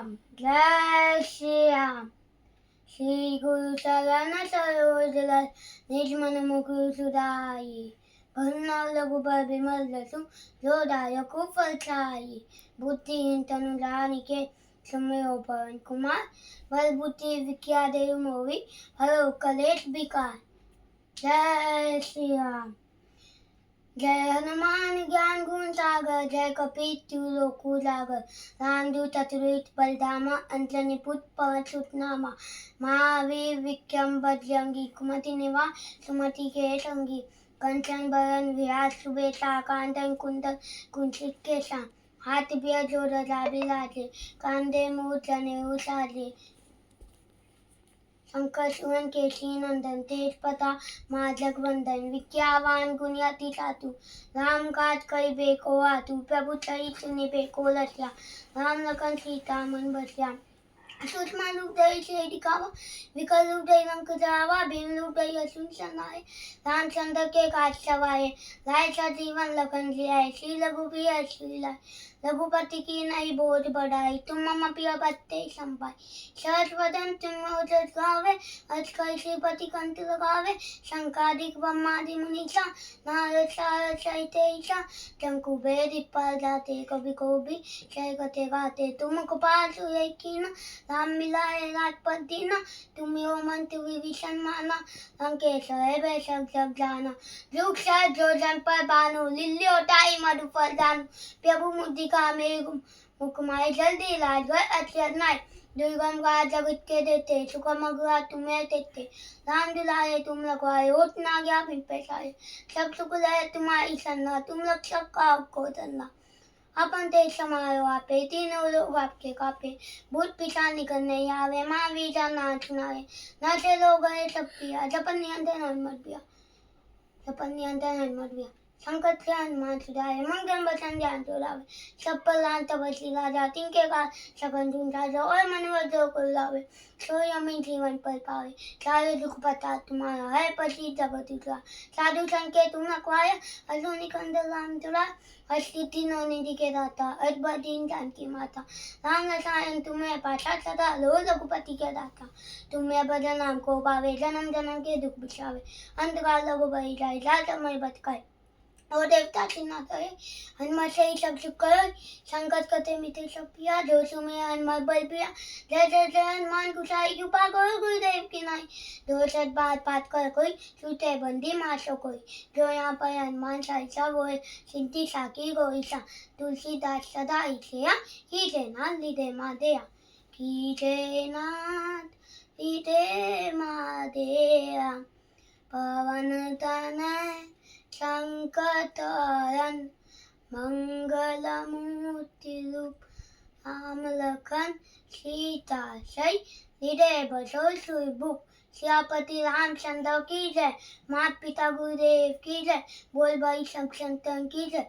जय श्री राम। श्री गुरु चरण सरोज रज निज मन मुकुर सुधारि। करुणा रघुबर बिमल जसु जो दायक फल छाई। बुद्धिहीन तनु जानिके सुमिरो पवन कुमार। बल बुद्धि विद्या देहु मोहि हरो कलेश विकार। जय श्री राम। जय हनुमान ज्ञान गुण सागर। जय कपीस तिहु लोक उजागर। रामदूत अतुलित बल धामा। अंजनी पुत्र पवन सुत नामा। महावीर विक्रम बजरंगी। कुमति निवार सुमति के संगी। कंचन बरन विराज सुबेसा। कांचन कुंडल कुंचित केसा। हाथ बिय जोड़ बिराजे। कांधे मूल जनेऊ साजे। शंकर सुवन केसरी नंदन। तेज प्रताप महाजगवंदन। विद्यावान गुणी अति चातुर। राम काज करिबे को आतुर। प्रभु चरित्र सुनिबे को रसिया। राम लखन सीता मन बसिया। सूक्ष्म रूप धरि सिरहि दिखावा। विकल रूप धरि लंक जरावा। भीम रूप धरि असुर संहारे। रामचंद्र के काज सवारे। लाए सजीवन लखन जियाए। श्री रघुवीर श्री लाए। रघुपति की नई बोध बढ़ाई। तुम मम प्रिय भरते संभाई। सहज वदन तुम ओजस गावे। अजगर श्रीपति कंठ लगावे। शंकादिक ब्रह्मादि मुनीसा। नारद सारद सहित ईसा। जंकु वेद पर जाते कवि को भी जय गते गाते। तुम कृपा सुरय कीना। राम मिलाए राजपद दीना। तुम हो मंत्र विभीषण माना। लंकेश है सब जग जाना। जुग सहज जो जन पर भानु। लिल्यो ताई मधुपर जानु। प्रभु मुद्रिका मेघ मुखमाय। जल्दी लाज गए अचरज नाय। दुर्गम काज जगत के देते। सुगम अगुआ तुम्हें देते। राम दुलारे तुम रखवारे। होत न आज्ञा बिन पैसारे। सब सुख लहे तुम्हारी सन्ना। तुम रक्षक काहू डरना। अपन तेज समारो आपे। तीनों लोग आपके कापे। भूत पिशाच निकल नहीं आवे। महावीर नाम सुनावे। नाचे लोग गए सब पिया। जपन नियंत्रण हनुमत बिया। जपन नियंत्रण हनुमत बिया। संकट से हनुमान छुड़ाए। मंगल वचन ध्यान जो लावे। सब पर लान तपस्वी राजा। तिनके काज सकल धूम साजा। और मनुष्य जो को लावे। सोई अमीन जीवन पर पावे। सारे दुख पता तुम्हारा है। पति जगत उजारा। साधु संत के तुम रखवारे। असुर निकंदन राम दुलारे। अष्टि तीनों निधि के दाता। अजबर दीन जानकी माता। राम रसायन तुम्हें पासा। सदा लो रघुपति के दाता। तुम्हें भजन नाम को पावे। जन्म जन्म के दुख बिछावे। अंतकाल रघुबरी जाए। जात समय बतकाए। और देवता की ना करे। हनुमान से ही सब सुख करो। संकट कटे मिटे सब पिया। जो सुमे हनुमान बल पिया। जय जय जय हनुमान गुसाई। कृपा करो गुरुदेव की नाई। जो सत बात पाठ कर कोई। छूटे बंदी मासो कोई। जो यहाँ पर हनुमान चालीसा बोले। सिद्धि साकी गोईसा। तुलसीदास सदा इछया। कीजे नाथ लिदे मादेया। कीजे नाथ लिदे मादेया। पवन तनय संकट हरन। मंगल मूर्ति रूप राम लखन सीता सई। हृदय बसो सुरभूप। सियापति रामचंद्र की जय। माता पिता गुरुदेव की जय। बोल भाई सब संतन की जय।